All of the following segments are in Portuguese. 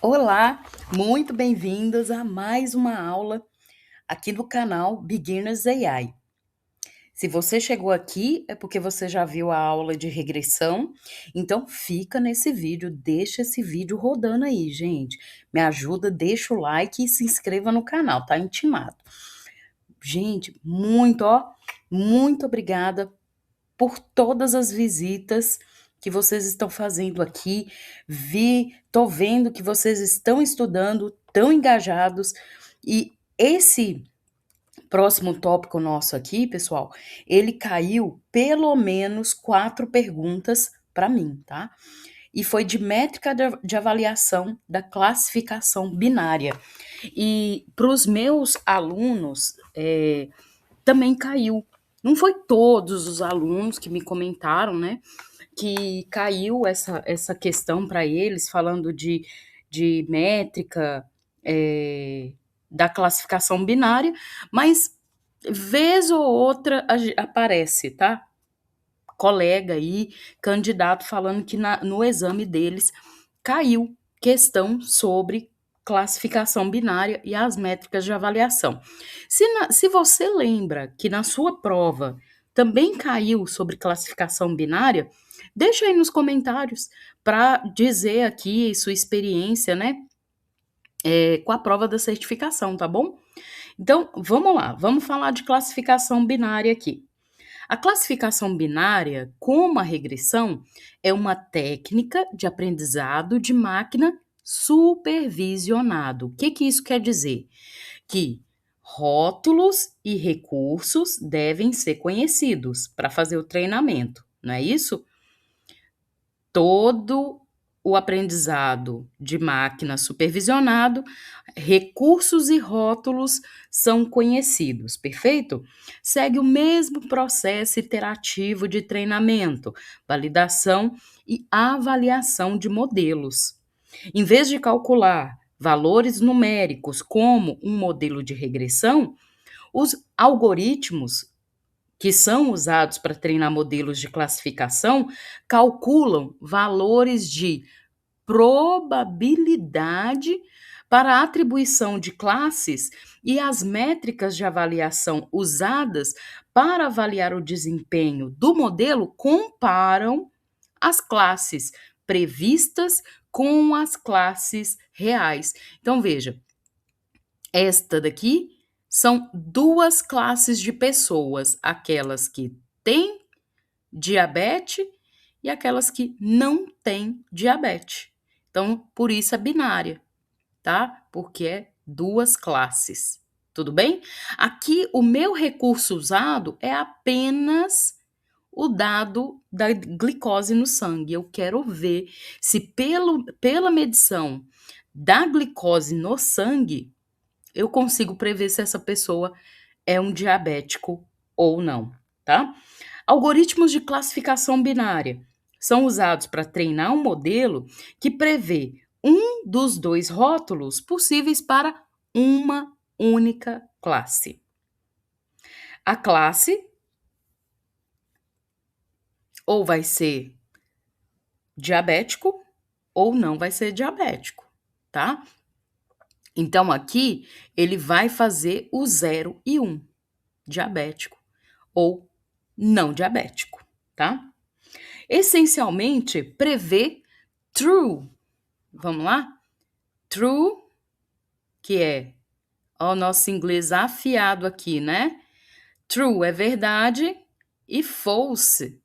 Olá, muito bem-vindas a mais uma aula aqui no canal Beginners AI. Se você chegou aqui é porque você já viu a aula de regressão, então fica nesse vídeo, deixa esse vídeo rodando aí, gente. Me ajuda, deixa o like e se inscreva no canal, tá intimado. Gente, muito obrigada por todas as visitas que vocês estão fazendo aqui. Tô vendo que vocês estão estudando, tão engajados. E esse próximo tópico nosso aqui, pessoal, ele caiu pelo menos 4 perguntas para mim, tá? E foi de métrica de avaliação da classificação binária. E para os meus alunos, também caiu. Não foi todos os alunos que me comentaram, né, que caiu essa questão para eles, falando de métrica, da classificação binária, mas vez ou outra aparece, tá? Colega aí, candidato, falando que no exame deles caiu questão sobre classificação binária e as métricas de avaliação. Se você lembra que na sua prova também caiu sobre classificação binária, deixa aí nos comentários para dizer aqui sua experiência, né, com a prova da certificação, tá bom? Então, vamos lá, vamos falar de classificação binária aqui. A classificação binária, como a regressão, é uma técnica de aprendizado de máquina supervisionado. O que isso quer dizer? Que rótulos e recursos devem ser conhecidos para fazer o treinamento, não é isso? Todo o aprendizado de máquina supervisionado, recursos e rótulos são conhecidos, perfeito? Segue o mesmo processo iterativo de treinamento, validação e avaliação de modelos. Em vez de calcular valores numéricos como um modelo de regressão, os algoritmos que são usados para treinar modelos de classificação calculam valores de probabilidade para a atribuição de classes e as métricas de avaliação usadas para avaliar o desempenho do modelo comparam as classes previstas com as classes reais. Então, veja, esta daqui são duas classes de pessoas, aquelas que têm diabetes e aquelas que não têm diabetes. Então, por isso é binária, tá? Porque é duas classes. Tudo bem? Aqui, o meu recurso usado é apenas o dado da glicose no sangue. Eu quero ver se pela medição da glicose no sangue, eu consigo prever se essa pessoa é um diabético ou não, tá? Algoritmos de classificação binária são usados para treinar um modelo que prevê um dos dois rótulos possíveis para uma única classe. A classe ou vai ser diabético ou não vai ser diabético, tá? Então aqui ele vai fazer o 0 e 1, diabético ou não diabético, tá? Essencialmente prevê true. Vamos lá? True, que é o nosso inglês afiado aqui, né? True é verdade e false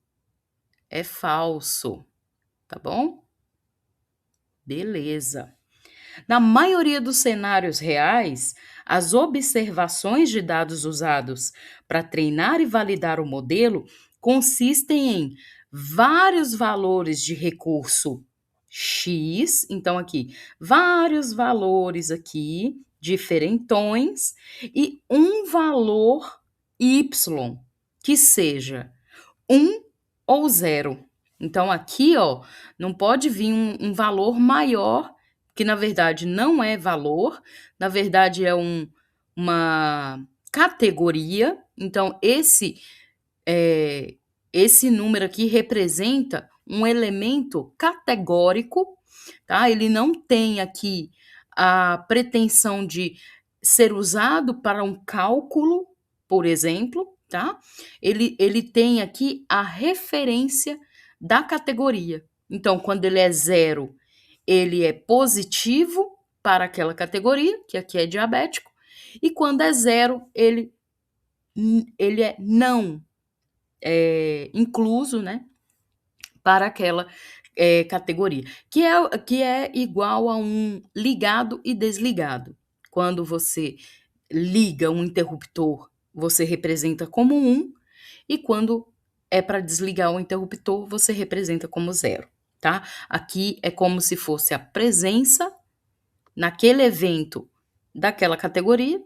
é falso, tá bom? Beleza. Na maioria dos cenários reais, as observações de dados usados para treinar e validar o modelo consistem em vários valores de recurso X, então aqui, vários valores aqui, diferentões, e um valor Y, que seja 1 ou 0. Então aqui, ó, não pode vir um valor maior, que na verdade não é valor, na verdade é uma categoria. Então esse número aqui representa um elemento categórico, tá? Ele não tem aqui a pretensão de ser usado para um cálculo, por exemplo, tá? Ele tem aqui a referência da categoria. Então, quando ele é zero, ele é positivo para aquela categoria, que aqui é diabético, e quando é zero, ele é não incluso, né, para aquela categoria, que é igual a um ligado e desligado. Quando você liga um interruptor, você representa como 1, e quando é para desligar o interruptor, você representa como 0, tá? Aqui é como se fosse a presença naquele evento daquela categoria,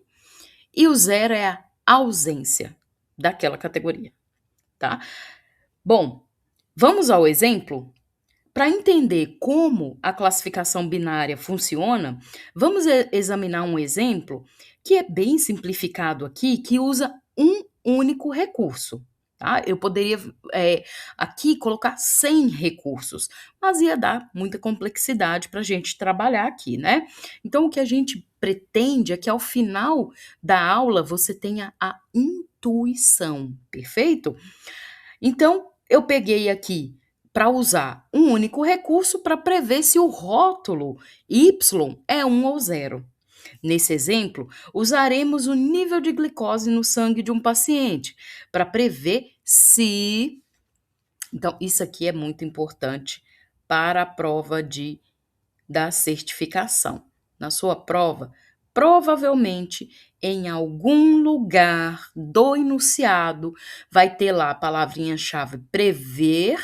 e o 0 é a ausência daquela categoria, tá? Bom, vamos ao exemplo? Para entender como a classificação binária funciona, vamos examinar um exemplo que é bem simplificado aqui, que usa um único recurso. Tá? Eu poderia aqui colocar 100 recursos, mas ia dar muita complexidade para a gente trabalhar aqui, né? Então, o que a gente pretende é que ao final da aula você tenha a intuição, perfeito? Então, eu peguei aqui para usar um único recurso para prever se o rótulo Y é 1 ou 0. Nesse exemplo, usaremos o nível de glicose no sangue de um paciente para prever se. Então, isso aqui é muito importante para a prova da certificação. Na sua prova, provavelmente em algum lugar do enunciado vai ter lá a palavrinha-chave prever,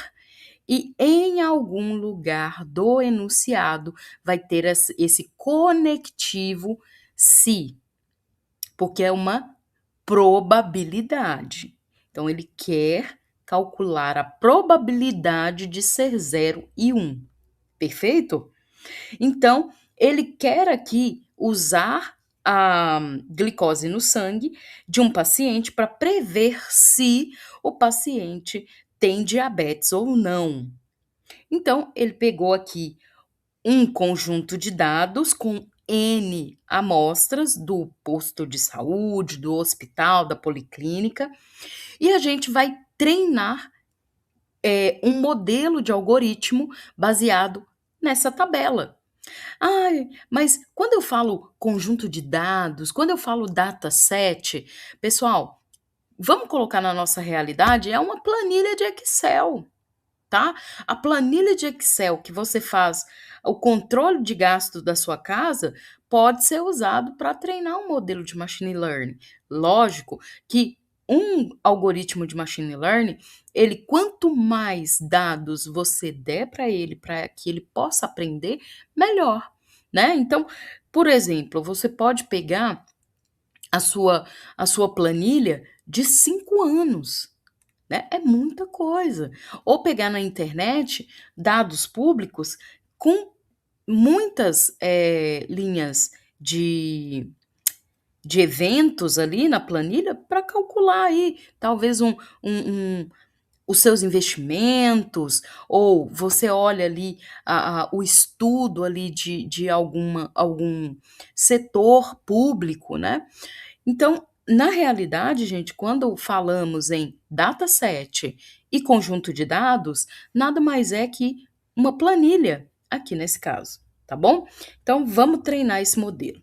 e em algum lugar do enunciado vai ter esse conectivo se, porque é uma probabilidade. Então, ele quer calcular a probabilidade de ser 0 e 1. Perfeito? Então, ele quer aqui usar a glicose no sangue de um paciente para prever se o paciente tem diabetes ou não. Então, ele pegou aqui um conjunto de dados com N amostras do posto de saúde, do hospital, da policlínica, e a gente vai treinar um modelo de algoritmo baseado nessa tabela. Ai, mas quando eu falo conjunto de dados, quando eu falo dataset, pessoal, vamos colocar na nossa realidade, é uma planilha de Excel, tá? A planilha de Excel que você faz o controle de gasto da sua casa pode ser usado para treinar um modelo de machine learning. Lógico que um algoritmo de machine learning, ele quanto mais dados você der para que ele possa aprender, melhor, né? Então, por exemplo, você pode pegar a sua planilha de 5 anos, né? É muita coisa. Ou pegar na internet dados públicos com muitas linhas de eventos ali na planilha para calcular aí talvez os seus investimentos, ou você olha ali o estudo ali de algum setor público, né? Então, na realidade, gente, quando falamos em dataset e conjunto de dados, nada mais é que uma planilha, aqui nesse caso, tá bom? Então, vamos treinar esse modelo.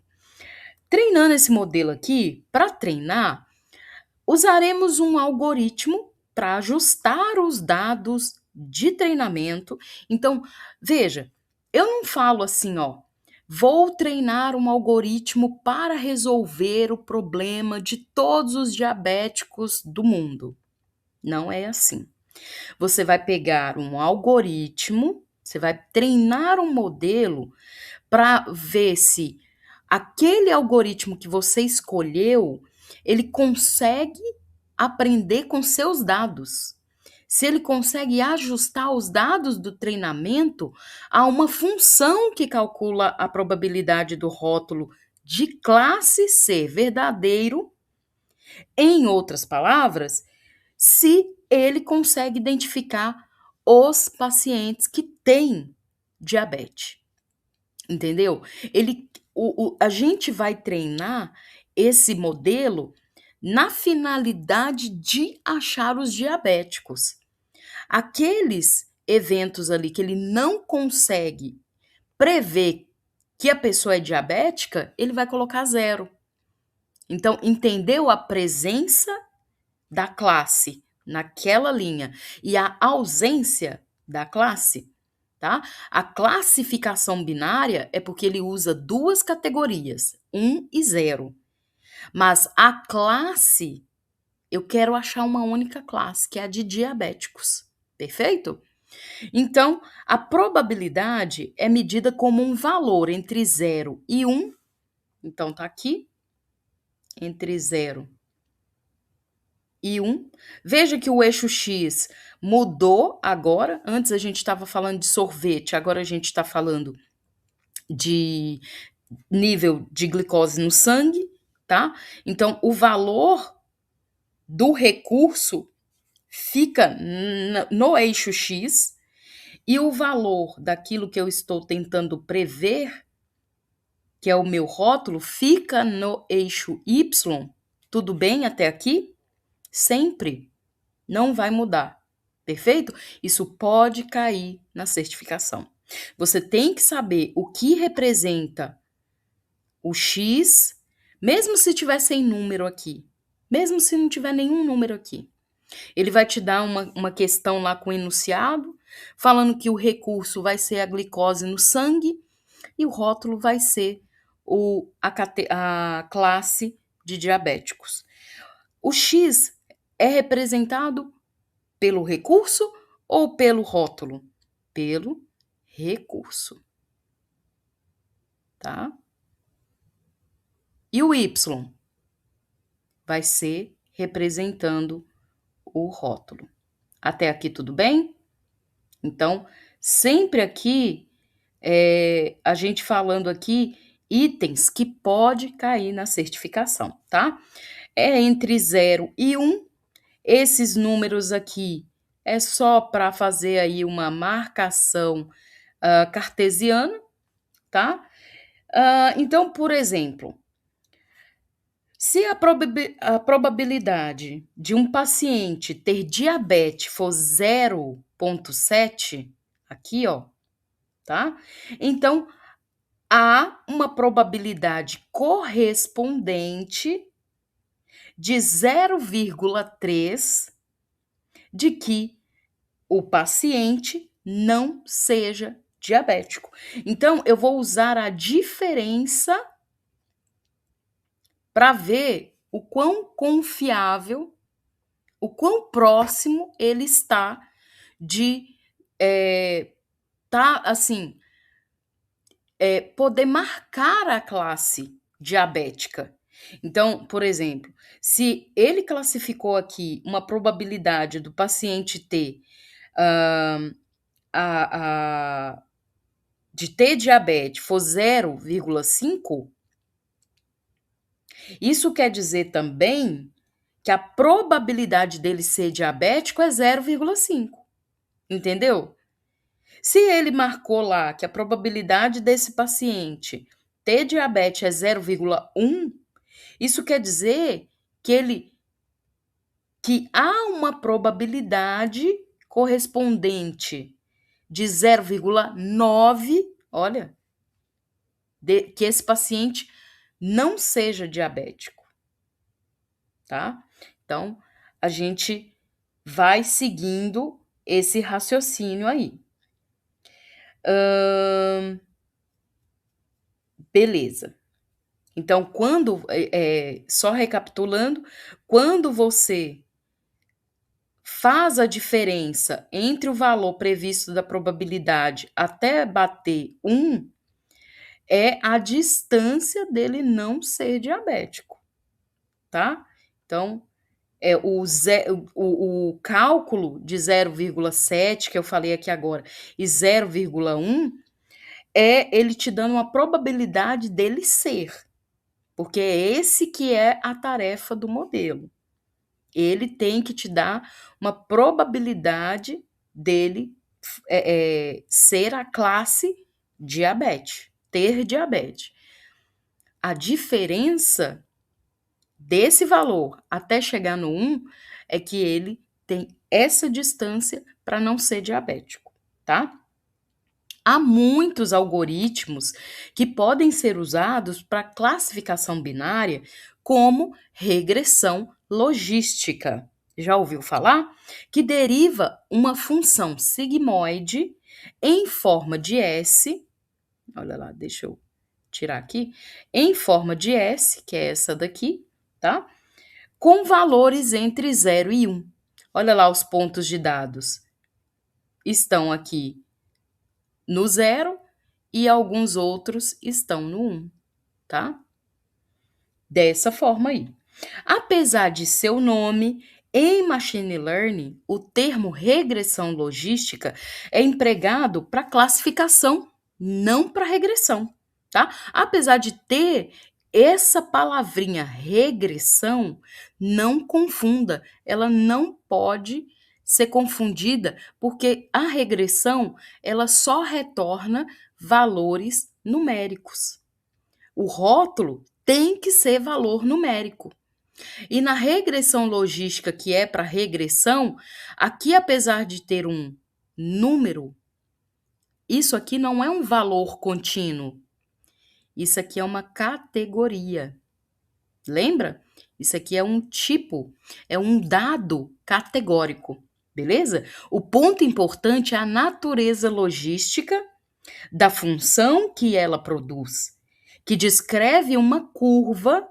Treinando esse modelo aqui, para treinar, usaremos um algoritmo para ajustar os dados de treinamento. Então, veja, eu não falo assim, ó, vou treinar um algoritmo para resolver o problema de todos os diabéticos do mundo. Não é assim. Você vai pegar um algoritmo, você vai treinar um modelo para ver se aquele algoritmo que você escolheu, ele consegue aprender com seus dados. Se ele consegue ajustar os dados do treinamento a uma função que calcula a probabilidade do rótulo de classe ser verdadeiro, em outras palavras, se ele consegue identificar os pacientes que têm diabetes, entendeu? A gente vai treinar esse modelo na finalidade de achar os diabéticos. Aqueles eventos ali que ele não consegue prever que a pessoa é diabética, ele vai colocar 0. Então, entendeu a presença da classe naquela linha e a ausência da classe, tá? A classificação binária é porque ele usa 2 categorias, 1 e 0. Mas a classe, eu quero achar uma única classe, que é a de diabéticos. Perfeito? Então, a probabilidade é medida como um valor entre 0 e 1. Então, tá aqui, entre 0 e 1. Veja que o eixo X mudou agora. Antes a gente estava falando de sorvete, agora a gente está falando de nível de glicose no sangue, tá? Então, o valor do recurso fica no eixo X e o valor daquilo que eu estou tentando prever, que é o meu rótulo, fica no eixo Y. Tudo bem até aqui? Sempre. Não vai mudar. Perfeito? Isso pode cair na certificação. Você tem que saber o que representa o X, mesmo se tiver sem número aqui. Mesmo se não tiver nenhum número aqui. Ele vai te dar uma questão lá com enunciado, falando que o recurso vai ser a glicose no sangue e o rótulo vai ser a classe de diabéticos. O X é representado pelo recurso ou pelo rótulo? Pelo recurso. Tá? E o Y vai ser representando o rótulo. Até aqui tudo bem? Então, sempre aqui, a gente falando aqui itens que pode cair na certificação, tá? É entre 0 e 1. Esses números aqui é só para fazer aí uma marcação cartesiana, tá? Então, por exemplo, se a probabilidade de um paciente ter diabetes for 0,7, aqui, ó, tá? Então, há uma probabilidade correspondente de 0,3 de que o paciente não seja diabético. Então, eu vou usar a diferença para ver o quão confiável, o quão próximo ele está de assim, poder marcar a classe diabética. Então, por exemplo, se ele classificou aqui uma probabilidade do paciente ter de ter diabetes for 0,5, isso quer dizer também que a probabilidade dele ser diabético é 0,5. Entendeu? Se ele marcou lá que a probabilidade desse paciente ter diabetes é 0,1, isso quer dizer que há uma probabilidade correspondente de 0,9, olha, que esse paciente não seja diabético, tá? Então, a gente vai seguindo esse raciocínio aí. Beleza. Então, só recapitulando, quando você faz a diferença entre o valor previsto da probabilidade até bater 1, é a distância dele não ser diabético, tá? Então, o cálculo de 0,7 que eu falei aqui agora e 0,1 é ele te dando uma probabilidade dele ser, porque é esse que é a tarefa do modelo. Ele tem que te dar uma probabilidade dele ser a classe diabetes, ter diabetes. A diferença desse valor até chegar no 1 é que ele tem essa distância para não ser diabético, tá? Há muitos algoritmos que podem ser usados para classificação binária, como regressão logística. Já ouviu falar? Que deriva uma função sigmoide em forma de S. Olha lá, deixa eu tirar aqui. Em forma de S, que é essa daqui, tá? Com valores entre 0 e 1. Olha lá os pontos de dados. Estão aqui no 0 e alguns outros estão no 1, tá? Dessa forma aí. Apesar de seu nome, em Machine Learning, o termo regressão logística é empregado para classificação, não para regressão, tá? Apesar de ter essa palavrinha regressão, não confunda, ela não pode ser confundida, porque a regressão, ela só retorna valores numéricos. O rótulo tem que ser valor numérico. E na regressão logística, que é para regressão, aqui, apesar de ter um número, isso aqui não é um valor contínuo. Isso aqui é uma categoria. Lembra? Isso aqui é um tipo, é um dado categórico, beleza? O ponto importante é a natureza logística da função que ela produz, que descreve uma curva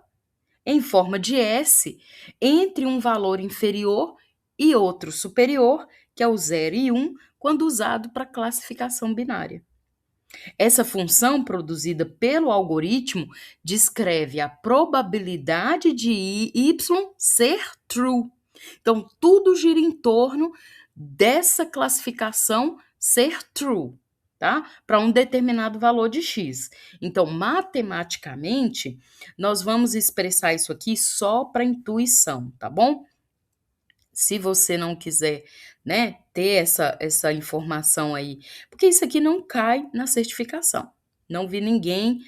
em forma de S entre um valor inferior e outro superior, que é o 0 e 1, quando usado para classificação binária. Essa função produzida pelo algoritmo descreve a probabilidade de y ser true. Então, tudo gira em torno dessa classificação ser true, tá? Para um determinado valor de x. Então, matematicamente, nós vamos expressar isso aqui só para intuição, tá bom? Se você não quiser, né, ter essa informação aí, porque isso aqui não cai na certificação. Não vi ninguém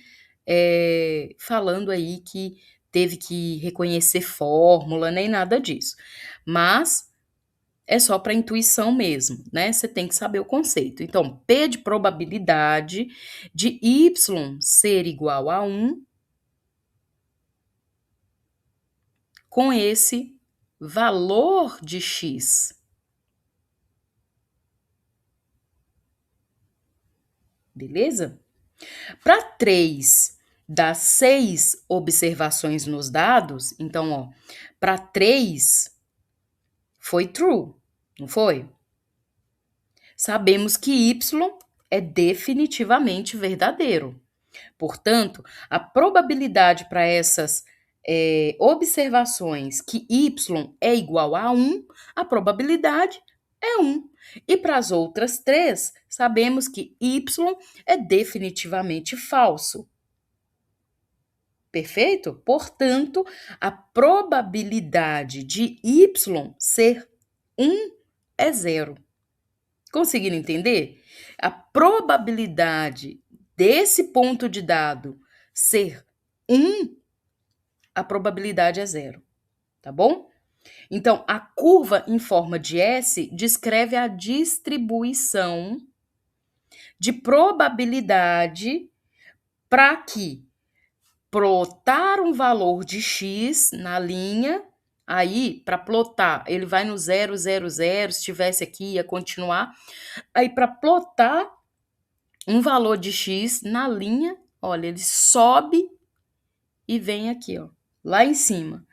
falando aí que teve que reconhecer fórmula, nem nada disso. Mas é só para intuição mesmo, né? Você tem que saber o conceito. Então, P de probabilidade de y ser igual a 1 com esse valor de x. Beleza? Para 3 das 6 observações nos dados, então, ó, para 3 foi true, não foi? Sabemos que y é definitivamente verdadeiro. Portanto, a probabilidade para essas observações que y é igual a 1, a probabilidade é 1. E para as outras 3, sabemos que y é definitivamente falso. Perfeito? Portanto, a probabilidade de y ser 1 é 0. Conseguiram entender? A probabilidade desse ponto de dado ser 1, a probabilidade é 0, tá bom? Então, a curva em forma de S descreve a distribuição de probabilidade para que plotar um valor de x na linha, aí, para plotar, ele vai no 0, 0, 0, se estivesse aqui, ia continuar. Aí, para plotar um valor de x na linha, olha, ele sobe e vem aqui, ó, lá em cima.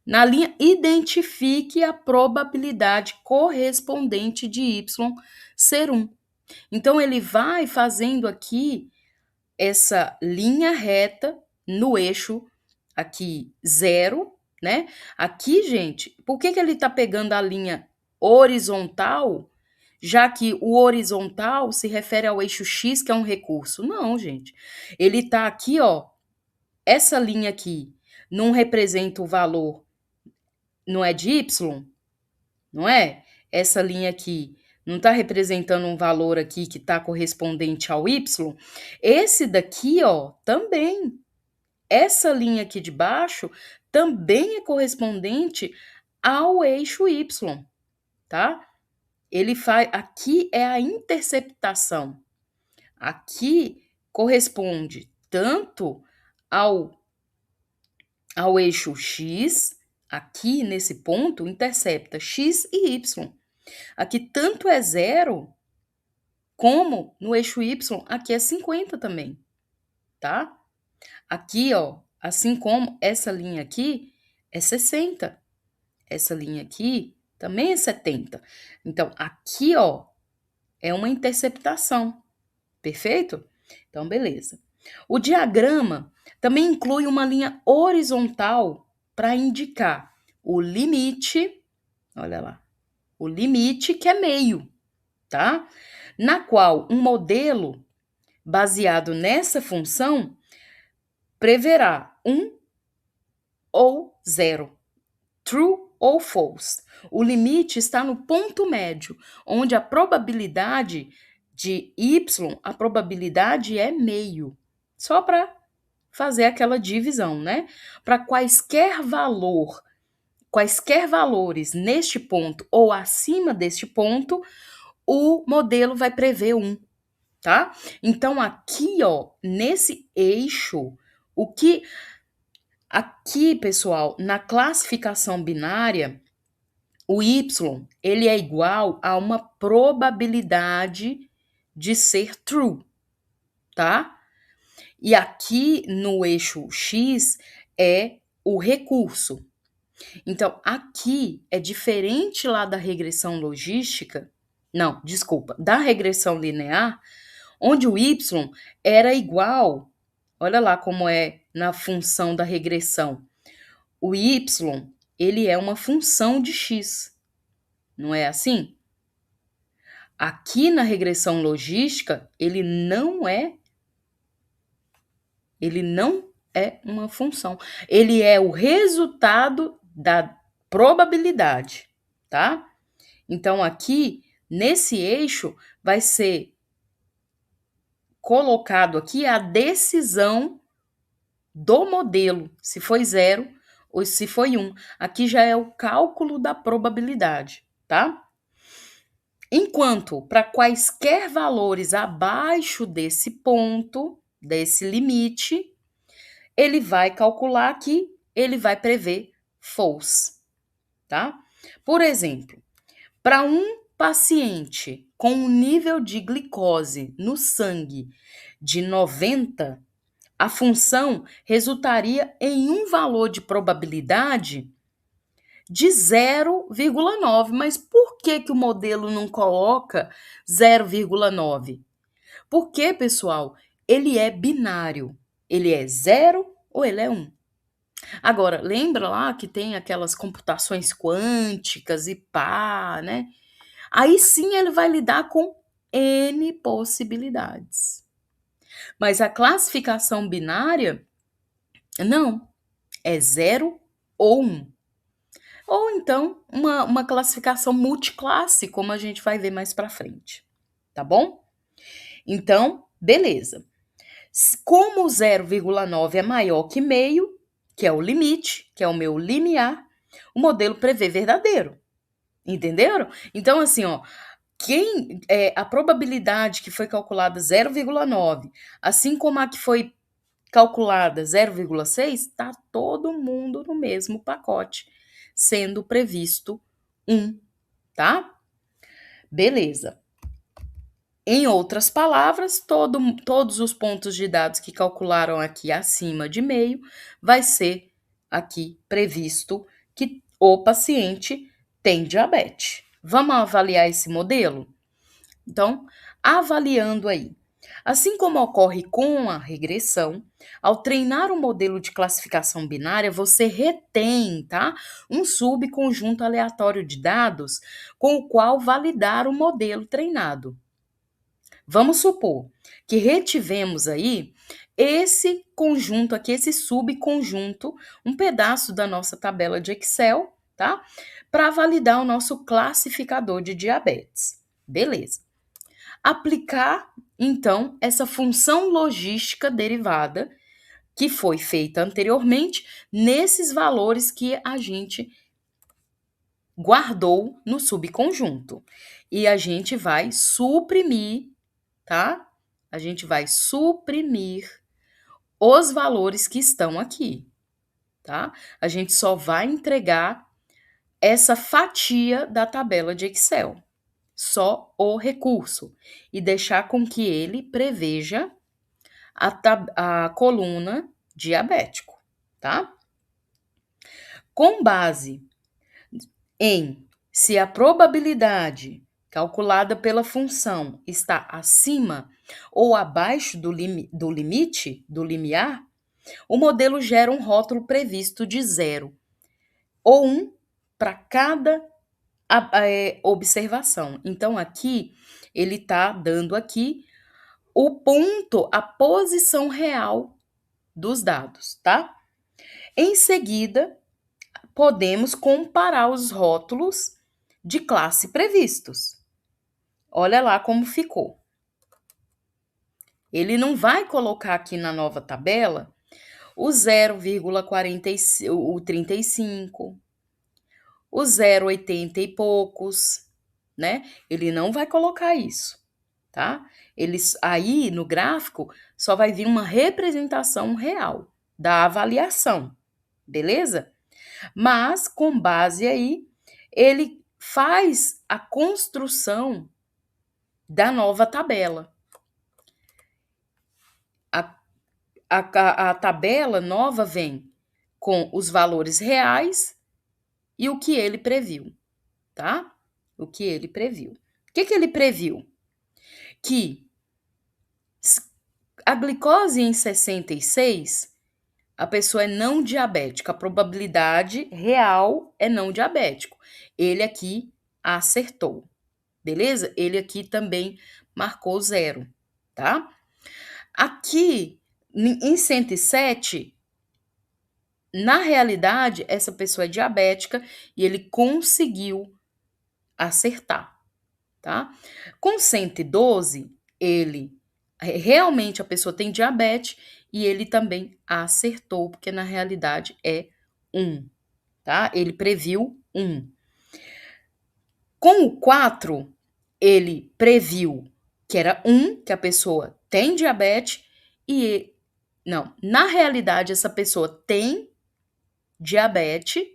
Na linha, identifique a probabilidade correspondente de y ser 1. Então, ele vai fazendo aqui essa linha reta no eixo aqui 0, né? Aqui, gente, por que ele está pegando a linha horizontal, já que o horizontal se refere ao eixo x, que é um recurso? Não, gente. Ele está aqui, ó, essa linha aqui não representa o valor, não é de y, não é? Essa linha aqui Não está representando um valor aqui que está correspondente ao Y? Esse daqui, ó, também. Essa linha aqui de baixo também é correspondente ao eixo Y, tá? Ele faz. Aqui é a interceptação. Aqui corresponde tanto ao eixo X, aqui nesse ponto intercepta X e Y. Aqui tanto é 0 como no eixo Y, aqui é 50 também, tá? Aqui, ó, assim como essa linha aqui é 60. Essa linha aqui também é 70. Então, aqui, ó, é uma interceptação. Perfeito? Então, beleza. O diagrama também inclui uma linha horizontal para indicar o limite, olha lá, o limite que é meio, tá? Na qual um modelo baseado nessa função preverá 1 ou 0, true ou false. O limite está no ponto médio, onde a probabilidade de y, a probabilidade é meio. Só para fazer aquela divisão, né? Para quaisquer valores neste ponto ou acima deste ponto, o modelo vai prever 1, tá? Então aqui, ó, nesse eixo, o que aqui, pessoal, na classificação binária, o y, ele é igual a uma probabilidade de ser true, tá? E aqui no eixo x é o recurso. Então, aqui é diferente lá da regressão logística, não, desculpa, da regressão linear, onde o y era igual, olha lá como é na função da regressão. O y, ele é uma função de x, não é assim? Aqui na regressão logística, ele não é uma função. Ele é o resultado da probabilidade, tá? Então, aqui, nesse eixo, vai ser colocado aqui a decisão do modelo, se foi 0 ou se foi 1. Aqui já é o cálculo da probabilidade, tá? Enquanto para quaisquer valores abaixo desse ponto, desse limite, ele vai calcular aqui, ele vai prever false, tá? Por exemplo, para um paciente com um nível de glicose no sangue de 90, a função resultaria em um valor de probabilidade de 0,9. Mas por que o modelo não coloca 0,9? Porque, pessoal, ele é binário. Ele é 0 ou ele é 1. Agora, lembra lá que tem aquelas computações quânticas e pá, né? Aí sim ele vai lidar com N possibilidades. Mas a classificação binária, não. É 0 ou 1. Ou então uma classificação multiclasse, como a gente vai ver mais para frente. Tá bom? Então, beleza. Como o 0,9 é maior que meio, que é o limite, que é o meu limiar, o modelo prevê verdadeiro. Entenderam? Então, assim, ó, a probabilidade que foi calculada 0,9, assim como a que foi calculada 0,6, tá todo mundo no mesmo pacote, sendo previsto 1, tá? Beleza. Em outras palavras, todos os pontos de dados que calcularam aqui acima de meio, vai ser aqui previsto que o paciente tem diabetes. Vamos avaliar esse modelo? Então, avaliando aí. Assim como ocorre com a regressão, ao treinar um modelo de classificação binária, você retém, tá, um subconjunto aleatório de dados com o qual validar o modelo treinado. Vamos supor que retivemos aí esse conjunto aqui, esse subconjunto, um pedaço da nossa tabela de Excel, tá? Para validar o nosso classificador de diabetes. Beleza. Aplicar, então, essa função logística derivada que foi feita anteriormente nesses valores que a gente guardou no subconjunto. E a gente vai suprimir, tá? A gente vai suprimir os valores que estão aqui, tá? A gente só vai entregar essa fatia da tabela de Excel, só o recurso, e deixar com que ele preveja a coluna diabético, tá? Com base em se a probabilidade calculada pela função está acima ou abaixo do limite, do limiar, o modelo gera um rótulo previsto de 0 ou 1 para cada observação. Então, aqui, ele está dando aqui o ponto, a posição real dos dados, tá? Em seguida, podemos comparar os rótulos de classe previstos. Olha lá como ficou. Ele não vai colocar aqui na nova tabela o 0,35, o 0,80 e poucos, né? Ele não vai colocar isso, tá? Eles aí no gráfico só vai vir uma representação real da avaliação, beleza? Mas com base aí, ele faz a construção da nova tabela. A tabela nova vem com os valores reais e o que ele previu, tá? O que ele previu. O que ele previu? Que a glicose em 66, a pessoa é não diabética. A probabilidade real é não diabético. Ele aqui acertou, beleza? Ele aqui também marcou 0, tá? Aqui, em 107, na realidade, essa pessoa é diabética e ele conseguiu acertar, tá? Com 112, ele realmente a pessoa tem diabetes e ele também acertou, porque na realidade é 1, tá? Ele previu 1. Com o 4, ele previu que era 1, que a pessoa tem diabetes e não, na realidade essa pessoa tem diabetes,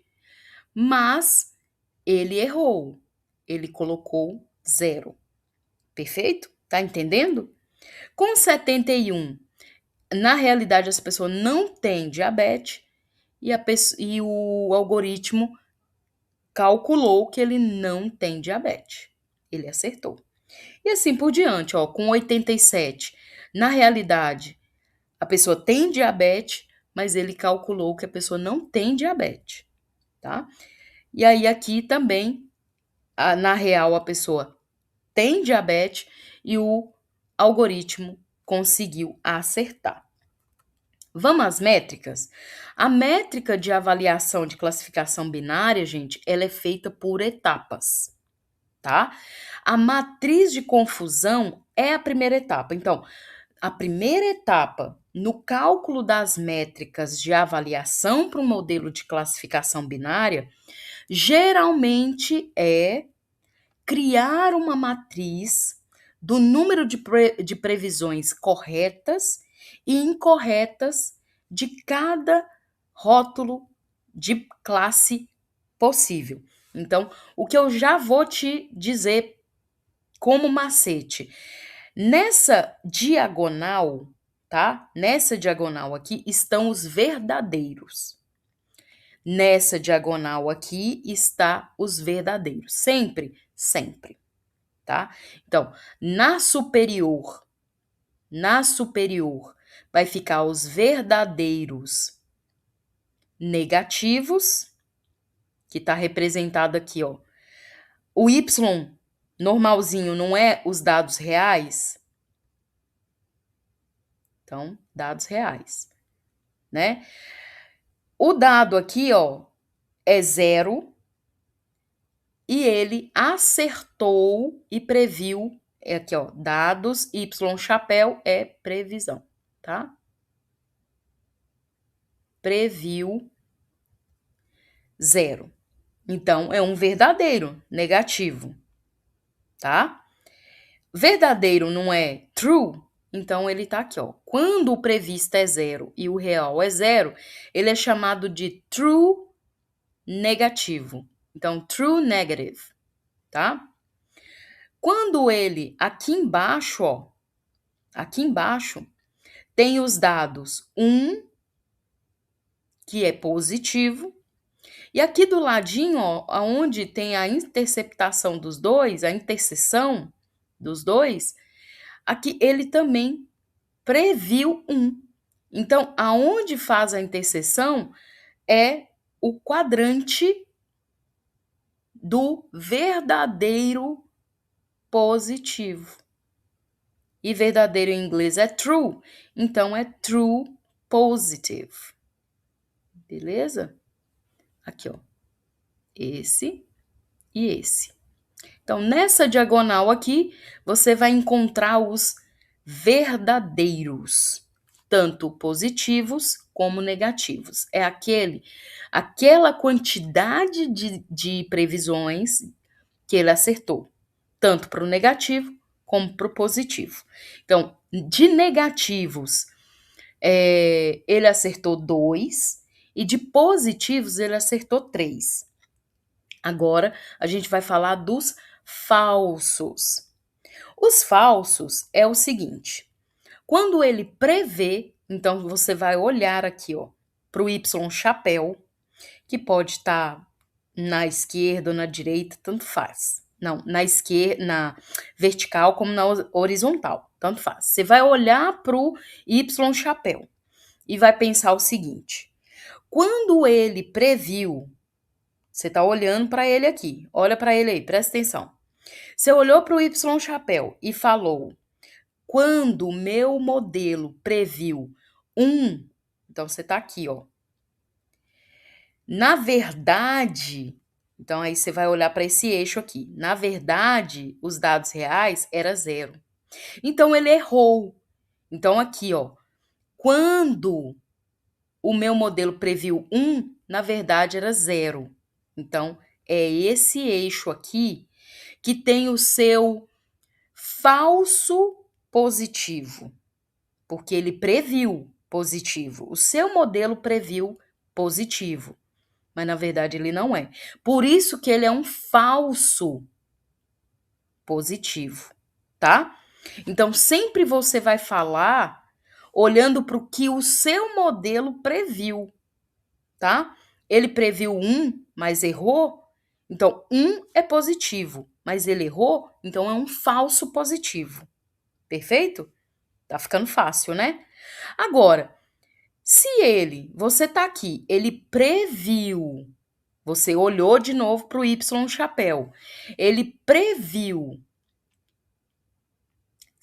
mas ele errou. Ele colocou 0. Perfeito? Tá entendendo? Com 71, na realidade, essa pessoa não tem diabetes e o algoritmo calculou que ele não tem diabetes. Ele acertou. E assim por diante, ó, com 87, na realidade, a pessoa tem diabetes, mas ele calculou que a pessoa não tem diabetes, tá? E aí aqui também, na real, a pessoa tem diabetes e o algoritmo conseguiu acertar. Vamos às métricas? A métrica de avaliação de classificação binária, gente, ela é feita por etapas, tá? A matriz de confusão é a primeira etapa. Então, a primeira etapa no cálculo das métricas de avaliação para um modelo de classificação binária geralmente é criar uma matriz do número de previsões corretas e incorretas de cada rótulo de classe possível. Então, o que eu já vou te dizer como macete, nessa diagonal, tá? Nessa diagonal aqui estão os verdadeiros. Nessa diagonal aqui está os verdadeiros. Sempre, sempre, tá? Então, na superior vai ficar os verdadeiros negativos, que está representado aqui, ó. O Y normalzinho não é os dados reais? Então, dados reais, né? O dado aqui, ó, é 0 e ele acertou e previu, aqui ó, dados, Y chapéu é previsão, tá? Previu 0. Então, é um verdadeiro, negativo, tá? Verdadeiro não é true, então ele tá aqui, ó. Quando o previsto é 0 e o real é 0, ele é chamado de true negativo. Então, true negative, tá? Quando ele, aqui embaixo, ó, aqui embaixo, tem os dados 1, que é positivo, e aqui do ladinho, ó, onde tem a interceptação dos dois, a interseção dos dois, aqui ele também previu 1. Então, aonde faz a interseção é o quadrante do verdadeiro positivo. E verdadeiro em inglês é true, então é true positive. Beleza? Aqui, ó. Esse e esse. Então, nessa diagonal aqui, você vai encontrar os verdadeiros, tanto positivos como negativos. É aquela quantidade de previsões que ele acertou, tanto para o negativo como para o positivo. Então, de negativos, ele acertou 2, e de positivos ele acertou 3. Agora, a gente vai falar dos falsos. Os falsos é o seguinte: quando ele prevê, então você vai olhar aqui, ó, para o Y chapéu, que pode estar na esquerda ou na direita, tanto faz. Não, na esquerda, na vertical como na horizontal, tanto faz. Você vai olhar para o Y chapéu e vai pensar o seguinte: quando ele previu, você está olhando para ele aqui, olha para ele aí, presta atenção. Você olhou para o Y chapéu e falou: quando o meu modelo previu 1, então você está aqui, ó. Na verdade, então aí você vai olhar para esse eixo aqui. Na verdade, os dados reais era 0. Então ele errou. Então aqui, ó, quando o meu modelo previu 1, na verdade era 0. Então é esse eixo aqui que tem o seu falso positivo, porque ele previu positivo. O seu modelo previu positivo, mas na verdade ele não é. Por isso que ele é um falso positivo, tá? Então sempre você vai falar olhando para o que o seu modelo previu, tá? Ele previu 1, mas errou, então 1 é positivo, mas ele errou, então é um falso positivo. Perfeito? Tá ficando fácil, né? Agora, se você tá aqui, ele previu, você olhou de novo para o Y chapéu, ele previu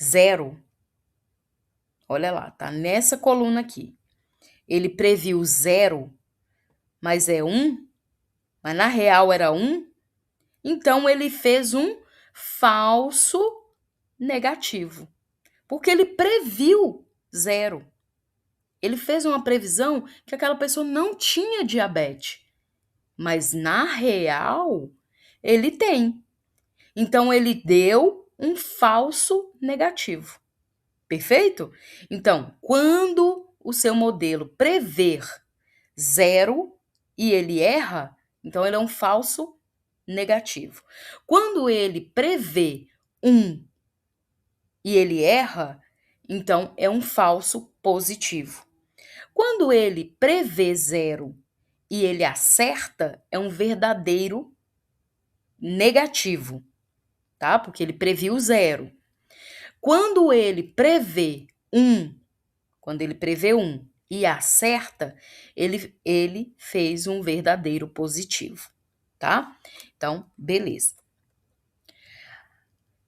0, olha lá, tá nessa coluna aqui. Ele previu 0, mas é 1, mas na real era 1, então ele fez um falso negativo, porque ele previu 0. Ele fez uma previsão que aquela pessoa não tinha diabetes, mas na real ele tem. Então ele deu um falso negativo. Perfeito? Então, quando o seu modelo prever 0 e ele erra, então ele é um falso negativo. Quando ele prevê 1 e ele erra, então é um falso positivo. Quando ele prevê 0 e ele acerta, é um verdadeiro negativo, tá? Porque ele previu 0. Quando ele prevê 1, e acerta, ele fez um verdadeiro positivo, tá? Então, beleza.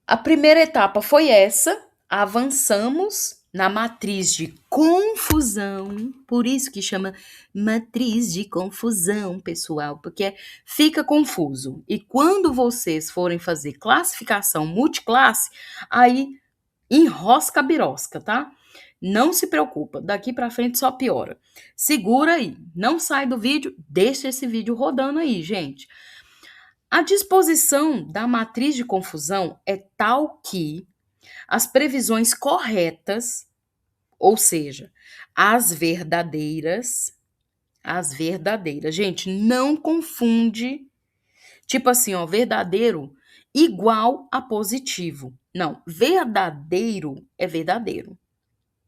A primeira etapa foi essa, avançamos na matriz de confusão, por isso que chama matriz de confusão, pessoal, porque fica confuso. E quando vocês forem fazer classificação multiclasse, aí enrosca a birosca, tá? Não se preocupa, daqui para frente só piora. Segura aí, não sai do vídeo, deixa esse vídeo rodando aí, gente. A disposição da matriz de confusão é tal que as previsões corretas, ou seja, as verdadeiras, gente, não confunde, tipo assim, ó, verdadeiro igual a positivo. Não, verdadeiro é verdadeiro,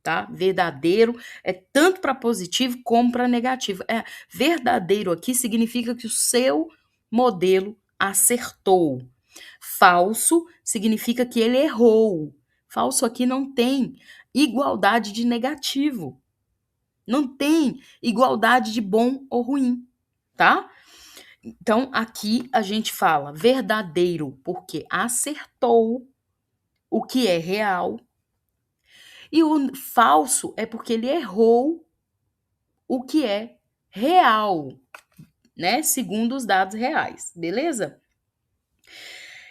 tá? Verdadeiro é tanto para positivo como para negativo. É, verdadeiro aqui significa que o seu modelo acertou. Falso significa que ele errou. Falso aqui não tem igualdade de negativo. Não tem igualdade de bom ou ruim, tá? Então, aqui a gente fala verdadeiro porque acertou o que é real. E o falso é porque ele errou o que é real, né? Segundo os dados reais, beleza?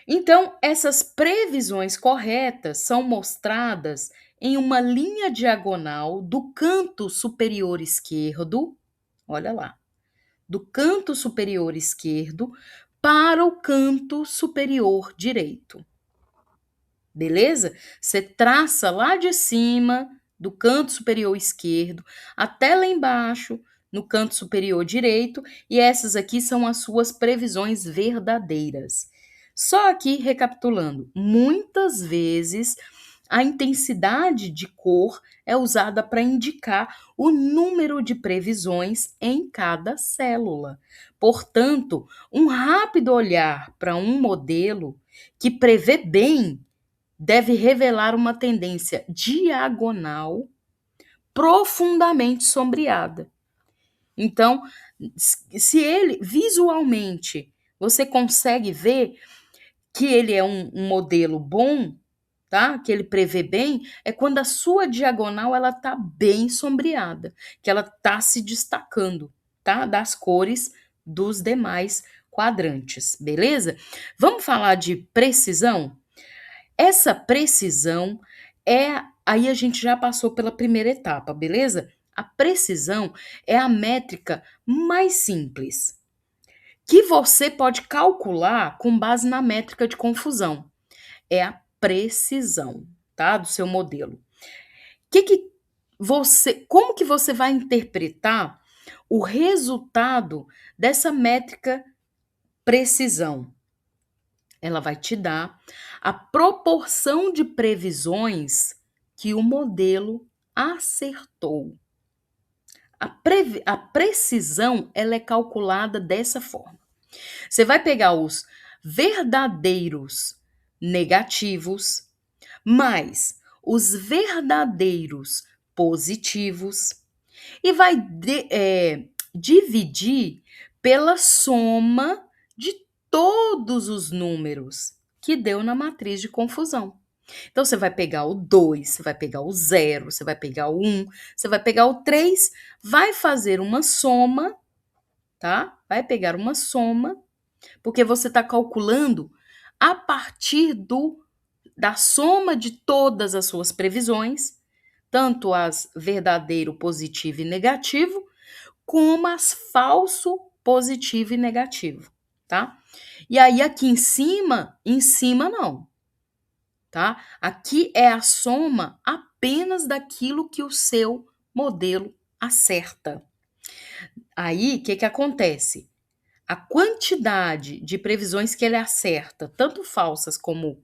Então, essas previsões corretas são mostradas em uma linha diagonal do canto superior esquerdo, olha lá, do canto superior esquerdo para o canto superior direito. Beleza? Você traça lá de cima, do canto superior esquerdo, até lá embaixo, no canto superior direito, e essas aqui são as suas previsões verdadeiras. Só aqui recapitulando, muitas vezes a intensidade de cor é usada para indicar o número de previsões em cada célula. Portanto, um rápido olhar para um modelo que prevê bem deve revelar uma tendência diagonal profundamente sombreada. Então, se ele visualmente você consegue ver que ele é um modelo bom, tá? Que ele prevê bem, é quando a sua diagonal ela tá bem sombreada, que ela tá se destacando, tá? Das cores dos demais quadrantes, beleza? Vamos falar de precisão? Essa precisão é. Aí a gente já passou pela primeira etapa, beleza? A precisão é a métrica mais simples, que você pode calcular com base na métrica de confusão. É a precisão, tá? Do seu modelo. Como que você vai interpretar o resultado dessa métrica precisão? Ela vai te dar a proporção de previsões que o modelo acertou. A precisão ela é calculada dessa forma. Você vai pegar os verdadeiros negativos mais os verdadeiros positivos e vai dividir pela soma de todos os números que deu na matriz de confusão. Então, você vai pegar o 2, você vai pegar o 0, você vai pegar o 1, você vai pegar o 3, vai fazer uma soma, tá? Vai pegar uma soma, porque você está calculando a partir da soma de todas as suas previsões, tanto as verdadeiro, positivo e negativo, como as falso, positivo e negativo, tá? E aí aqui em cima não, tá? Aqui é a soma apenas daquilo que o seu modelo acerta. Aí, o que acontece? A quantidade de previsões que ele acerta, tanto falsas como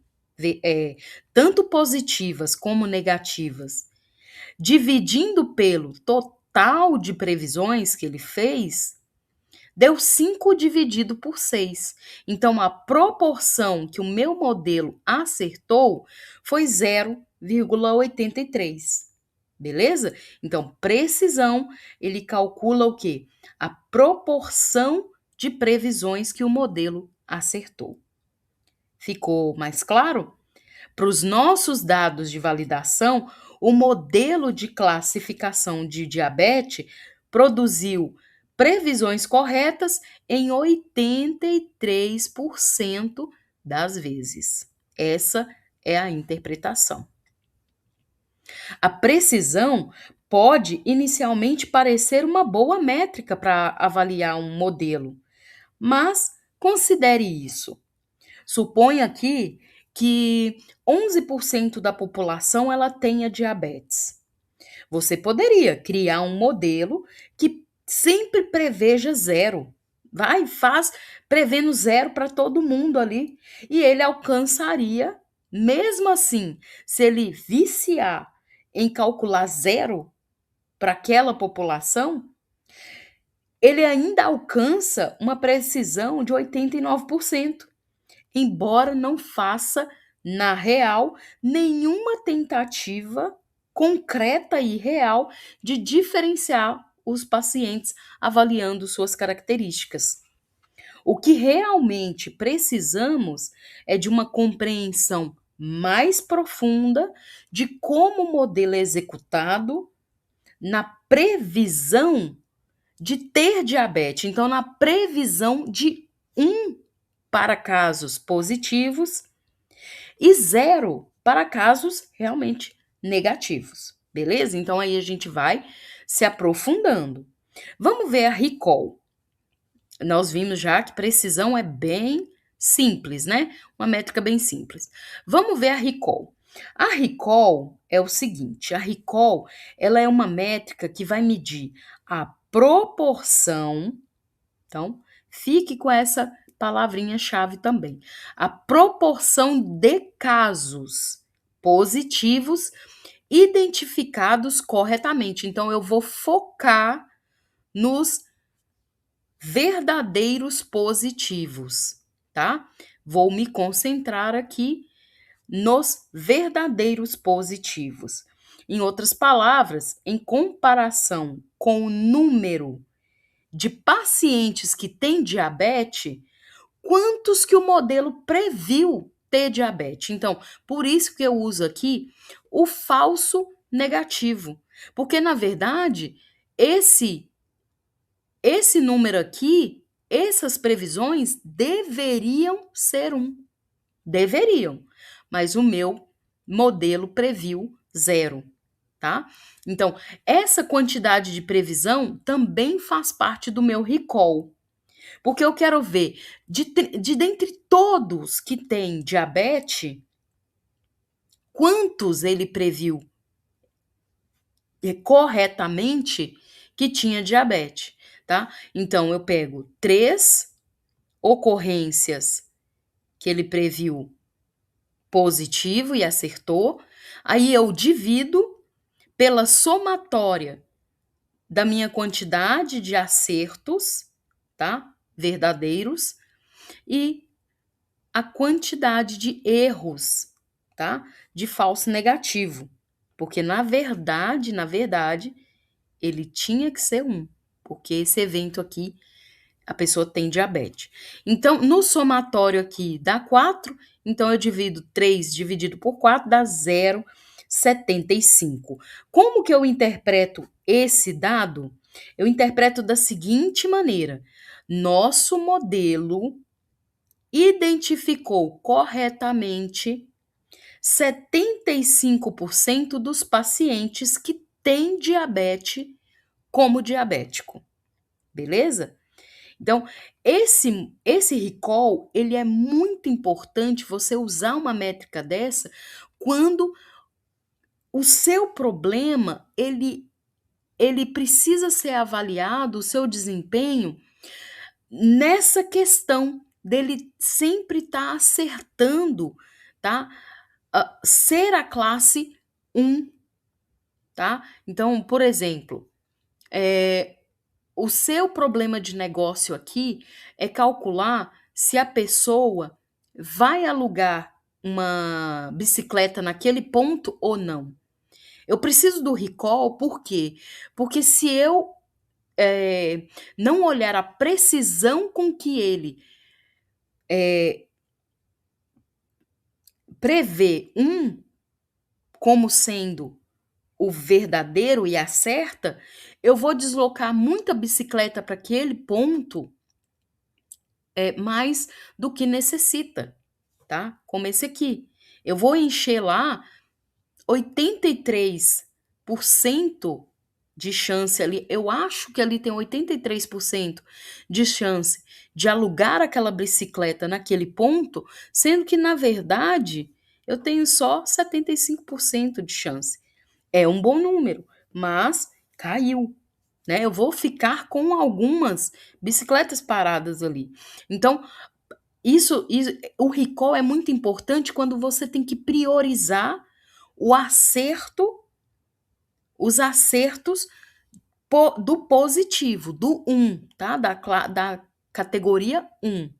tanto positivas como negativas, dividindo pelo total de previsões que ele fez, deu 5 dividido por 6. Então, a proporção que o meu modelo acertou foi 0,83. Beleza? Então, precisão, ele calcula o quê? A proporção de previsões que o modelo acertou. Ficou mais claro? Para os nossos dados de validação, o modelo de classificação de diabetes produziu previsões corretas em 83% das vezes. Essa é a interpretação. A precisão pode inicialmente parecer uma boa métrica para avaliar um modelo, mas considere isso. Suponha aqui que 11% da população ela tenha diabetes. Você poderia criar um modelo que sempre preveja zero. Faz prevendo zero para todo mundo ali. E ele alcançaria, mesmo assim, se ele viciar em calcular zero para aquela população, ele ainda alcança uma precisão de 89%, embora não faça, na real, nenhuma tentativa concreta e real de diferenciar os pacientes avaliando suas características. O que realmente precisamos é de uma compreensão mais profunda de como o modelo é executado na previsão de ter diabetes. Então, na previsão de 1 para casos positivos e 0 para casos realmente negativos. Beleza? Então, aí a gente vai se aprofundando. Vamos ver a recall. Nós vimos já que precisão é bem simples, né? Uma métrica bem simples. Vamos ver a recall. A recall é o seguinte, a recall, ela é uma métrica que vai medir a proporção, então, fique com essa palavrinha-chave também, a proporção de casos positivos identificados corretamente. Então, eu vou focar nos verdadeiros positivos, tá? Vou me concentrar aqui nos verdadeiros positivos. Em outras palavras, em comparação com o número de pacientes que têm diabetes, quantos que o modelo previu ter diabetes? Então, por isso que eu uso aqui o falso negativo, porque na verdade, esse número aqui, essas previsões deveriam ser 1. Deveriam, mas o meu modelo previu 0, tá? Então, essa quantidade de previsão também faz parte do meu recall, porque eu quero ver, de dentre todos que têm diabetes, quantos ele previu corretamente que tinha diabetes, tá? Então, eu pego 3 ocorrências que ele previu positivo e acertou, aí eu divido pela somatória da minha quantidade de acertos, tá? Verdadeiros, e a quantidade de erros, tá? De falso negativo. Porque na verdade, ele tinha que ser 1, porque esse evento aqui a pessoa tem diabetes. Então, no somatório aqui dá 4, então eu divido 3 dividido por 4 dá 0,75. Como que eu interpreto esse dado? Eu interpreto da seguinte maneira: nosso modelo identificou corretamente 75% dos pacientes que têm diabetes como diabético. Beleza? Então, esse recall, ele é muito importante você usar uma métrica dessa quando o seu problema, ele precisa ser avaliado, o seu desempenho, nessa questão dele sempre estar acertando, tá? Ser a classe 1, tá? Então, por exemplo, o seu problema de negócio aqui é calcular se a pessoa vai alugar uma bicicleta naquele ponto ou não. Eu preciso do recall, por quê? Porque se eu não olhar a precisão com que ele prevê como sendo o verdadeiro e a certa, eu vou deslocar muita bicicleta para aquele ponto mais do que necessita, tá? Como esse aqui. Eu vou encher lá 83% de chance ali. Eu acho que ali tem 83% de chance de alugar aquela bicicleta naquele ponto, sendo que, na verdade, eu tenho só 75% de chance. É um bom número, mas caiu, né? Eu vou ficar com algumas bicicletas paradas ali. Então, o recall é muito importante quando você tem que priorizar o acerto, os acertos do positivo, do 1, tá? Da categoria 1,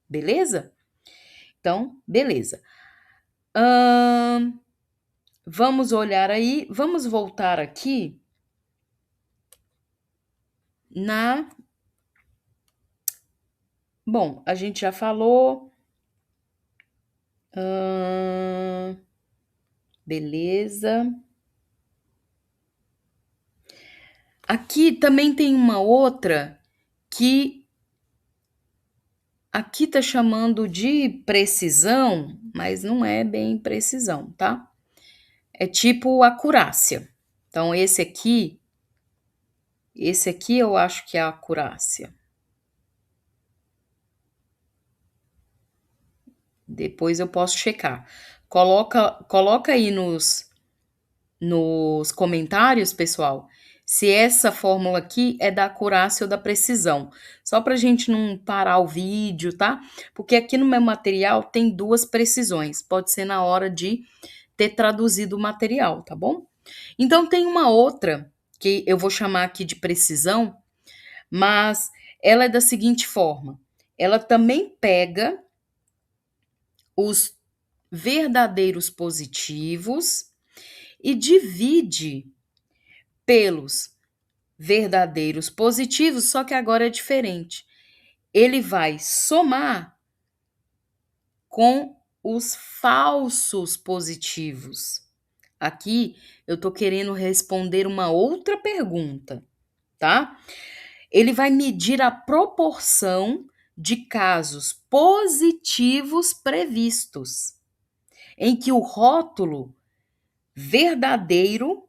beleza? Então, beleza. Vamos olhar aí, vamos voltar aqui na. Bom, a gente já falou. Beleza. Aqui também tem uma outra que aqui tá chamando de precisão, mas não é bem precisão, tá? É tipo acurácia. Então, esse aqui eu acho que é a acurácia. Depois eu posso checar. Coloca aí nos comentários, pessoal, se essa fórmula aqui é da acurácia ou da precisão. Só para a gente não parar o vídeo, tá? Porque aqui no meu material tem duas precisões. Pode ser na hora de ter traduzido o material, tá bom? Então tem uma outra que eu vou chamar aqui de precisão, mas ela é da seguinte forma: ela também pega os verdadeiros positivos e divide pelos verdadeiros positivos, só que agora é diferente. Ele vai somar com os falsos positivos. Aqui eu estou querendo responder uma outra pergunta, tá? Ele vai medir a proporção de casos positivos previstos, em que o rótulo verdadeiro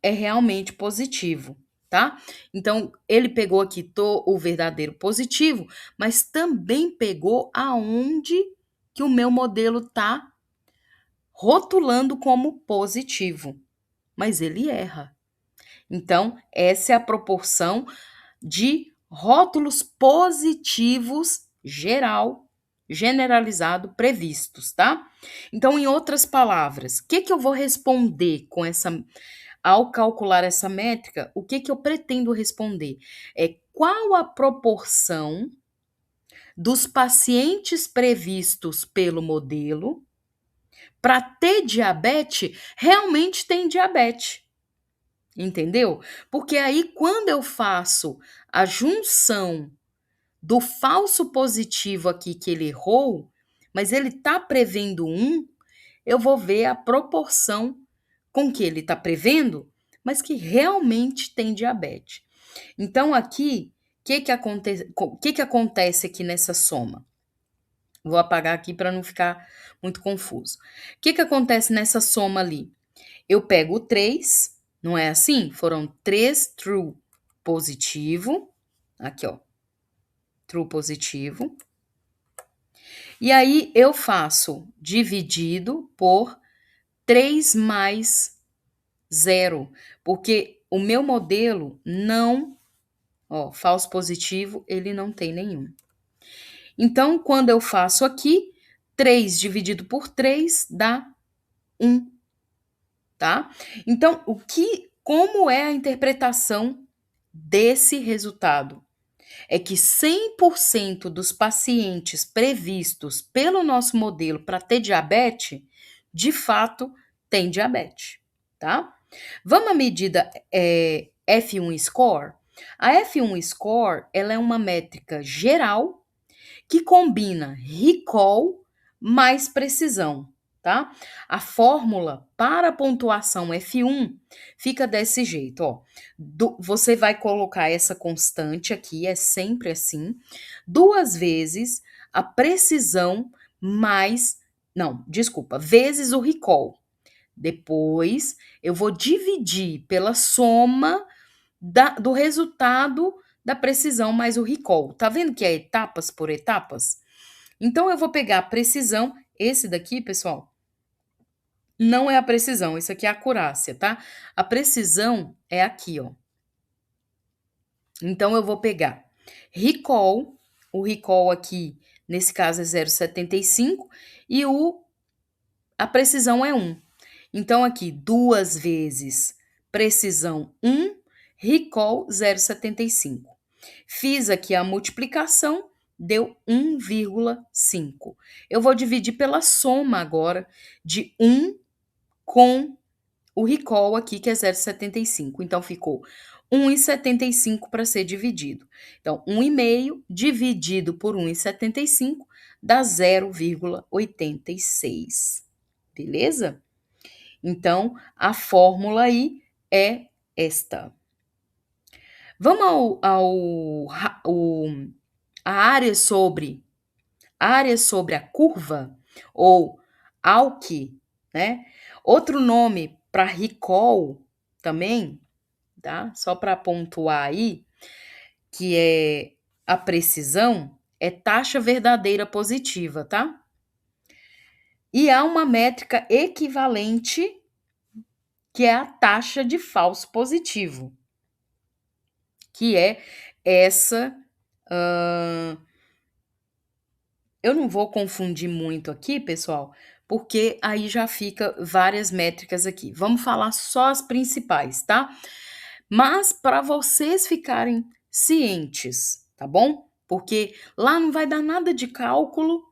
é realmente positivo, tá? Então, ele pegou aqui o verdadeiro positivo, mas também pegou aonde que o meu modelo tá rotulando como positivo, mas ele erra. Então, essa é a proporção de rótulos positivos generalizado, previstos, tá? Então, em outras palavras, o que eu vou responder com essa, ao calcular essa métrica? O que eu pretendo responder? É qual a proporção dos pacientes previstos pelo modelo para ter diabetes realmente tem diabetes. Entendeu? Porque aí, quando eu faço a junção do falso positivo aqui que ele errou, mas ele está prevendo um, eu vou ver a proporção com que ele está prevendo, mas que realmente tem diabetes. Então, aqui, o que acontece aqui nessa soma? Vou apagar aqui para não ficar muito confuso. O que acontece nessa soma ali? Eu pego o 3, não é assim? Foram 3 true positivo. Aqui, ó. True positivo. E aí eu faço dividido por 3 mais 0. Porque o meu modelo não, ó, falso positivo, ele não tem nenhum. Então, quando eu faço aqui, 3 dividido por 3 dá 1. Tá? Então, como é a interpretação desse resultado? É que 100% dos pacientes previstos pelo nosso modelo para ter diabetes, de fato, tem diabetes, tá? Vamos à medida F1 Score? A F1 Score, ela é uma métrica geral que combina recall mais precisão, tá? A fórmula para a pontuação F1 fica desse jeito, ó. Você vai colocar essa constante aqui, é sempre assim, 2 vezes a precisão mais, não, desculpa, vezes o recall. Depois eu vou dividir pela soma do resultado da precisão mais o recall. Tá vendo que é etapas por etapas? Então eu vou pegar a precisão, esse daqui, pessoal, não é a precisão, isso aqui é a acurácia, tá? A precisão é aqui, ó. Então eu vou pegar recall, o recall aqui, nesse caso é 0,75 e a precisão é 1. Então aqui 2 vezes precisão 1, recall 0,75. Fiz aqui a multiplicação, deu 1,5. Eu vou dividir pela soma agora de 1 com o recall aqui, que é 0,75. Então, ficou 1,75 para ser dividido. Então, 1,5 dividido por 1,75 dá 0,86. Beleza? Então, a fórmula aí é esta. Vamos a área sobre a curva, ou AUC, né? Outro nome para recall também, tá? Só para pontuar aí, que é a precisão, é taxa verdadeira positiva, tá? E há uma métrica equivalente, que é a taxa de falso positivo, que é essa. Eu não vou confundir muito aqui, pessoal, porque aí já fica várias métricas aqui. Vamos falar só as principais, tá? Mas para vocês ficarem cientes, tá bom? Porque lá não vai dar nada de cálculo.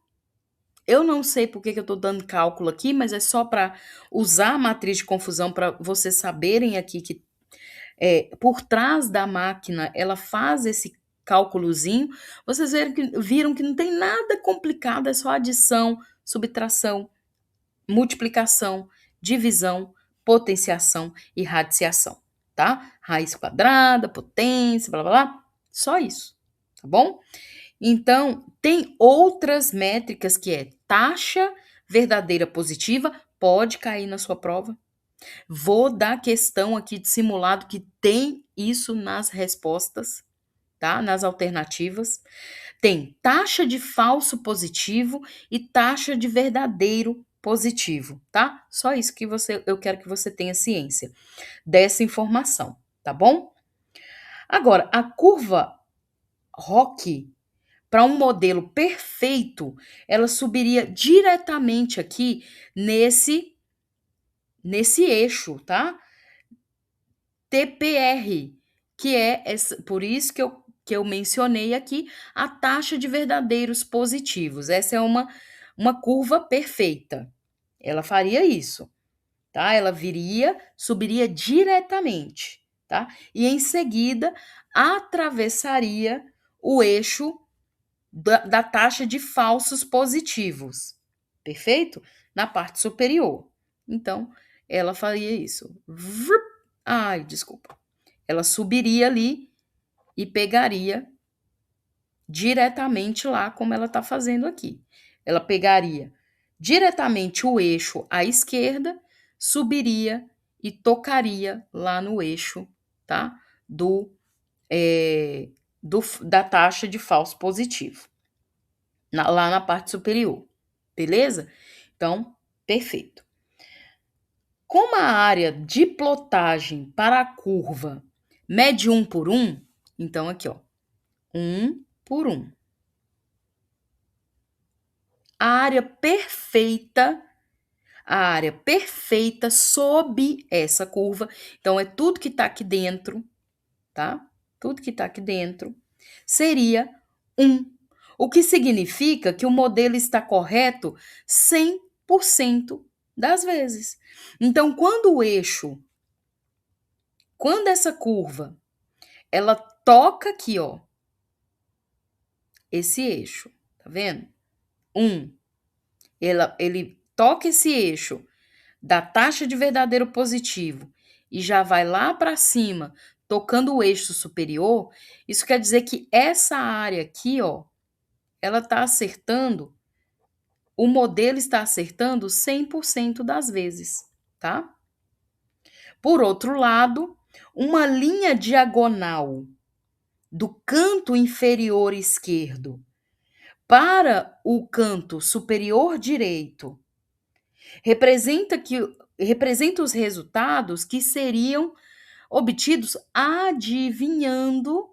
Eu não sei por que eu estou dando cálculo aqui, mas é só para usar a matriz de confusão para vocês saberem aqui que por trás da máquina ela faz esse cálculozinho. Vocês viram que não tem nada complicado, é só adição, subtração, multiplicação, divisão, potenciação e radiciação, tá? Raiz quadrada, potência, blá blá blá, só isso, tá bom? Então, tem outras métricas que é taxa verdadeira positiva, pode cair na sua prova. Vou dar questão aqui de simulado que tem isso nas respostas, tá? Nas alternativas. Tem taxa de falso positivo e taxa de verdadeiro positivo, tá? Só isso que eu quero que você tenha ciência dessa informação, tá bom? Agora, a curva ROC, para um modelo perfeito, ela subiria diretamente aqui nesse eixo, tá? TPR, que é por isso que eu mencionei aqui a taxa de verdadeiros positivos. Essa é uma curva perfeita. Ela faria isso, tá? Ela subiria diretamente, tá? E em seguida atravessaria o eixo da taxa de falsos positivos, perfeito? Na parte superior. Então, ela faria isso. Ai, desculpa. Ela subiria ali e pegaria diretamente lá, como ela está fazendo aqui. Ela pegaria diretamente o eixo à esquerda, subiria e tocaria lá no eixo, tá? Da taxa de falso positivo, lá na parte superior, beleza? Então, perfeito. Como a área de plotagem para a curva mede 1 por 1, então aqui, ó, 1 por 1. A área perfeita sob essa curva, então é tudo que está aqui dentro, tá? Tudo que está aqui dentro seria 1. O que significa que o modelo está correto 100% das vezes. Então, quando essa curva, ela toca aqui, ó, esse eixo, tá vendo? 1. Ele toca esse eixo da taxa de verdadeiro positivo e já vai lá para cima, tocando o eixo superior, isso quer dizer que essa área aqui, ó, ela está acertando, o modelo está acertando 100% das vezes, tá? Por outro lado, uma linha diagonal do canto inferior esquerdo para o canto superior direito representa os resultados que seriam obtidos adivinhando,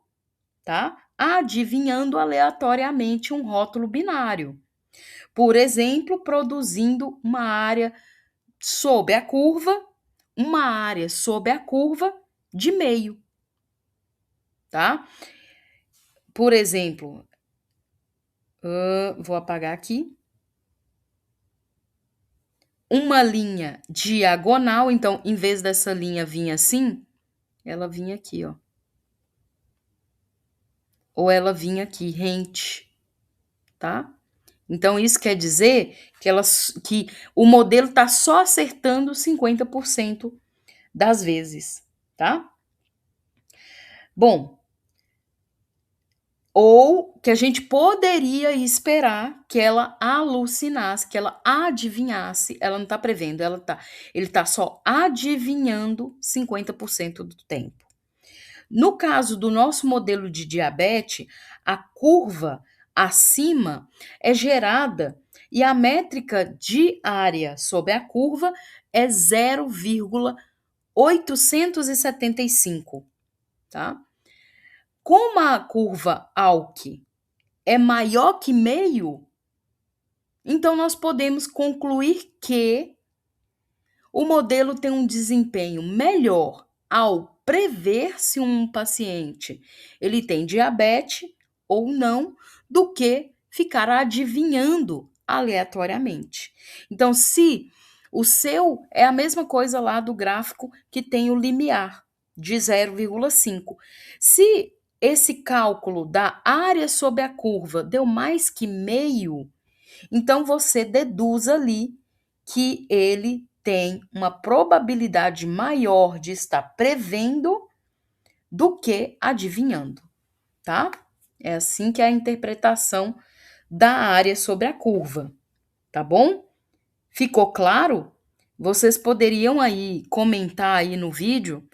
tá? Adivinhando aleatoriamente um rótulo binário. Por exemplo, produzindo uma área sob a curva, de meio, tá? Por exemplo, vou apagar aqui. Uma linha diagonal, então, em vez dessa linha vir assim, ela vinha aqui, ó. Ou ela vinha aqui, rente, tá? Então, isso quer dizer que o modelo está só acertando 50% das vezes, tá? Bom, ou que a gente poderia esperar que ela alucinasse, que ela adivinhasse, ela não está prevendo, ele está só adivinhando 50% do tempo. No caso do nosso modelo de diabetes, a curva acima é gerada e a métrica de área sobre a curva é 0,875, tá? Como a curva ALK é maior que meio, então nós podemos concluir que o modelo tem um desempenho melhor ao prever se um paciente ele tem diabetes ou não, do que ficar adivinhando aleatoriamente. Então, se o seu é a mesma coisa lá do gráfico que tem o limiar de 0,5. Se esse cálculo da área sobre a curva deu mais que meio, então você deduz ali que ele tem uma probabilidade maior de estar prevendo do que adivinhando, tá? É assim que é a interpretação da área sobre a curva, tá bom? Ficou claro? Vocês poderiam aí comentar aí no vídeo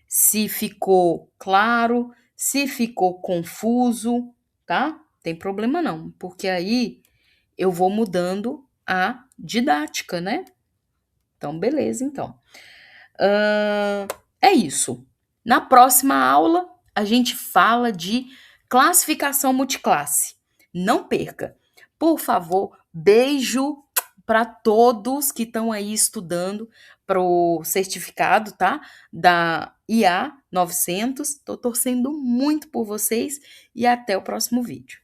se ficou claro, se ficou confuso, tá? Tem problema não, porque aí eu vou mudando a didática, né? Então, beleza, então. É isso. Na próxima aula, a gente fala de classificação multiclasse. Não perca. Por favor, beijo para todos que estão aí estudando para o certificado, tá? Da IA 900. Estou torcendo muito por vocês e até o próximo vídeo.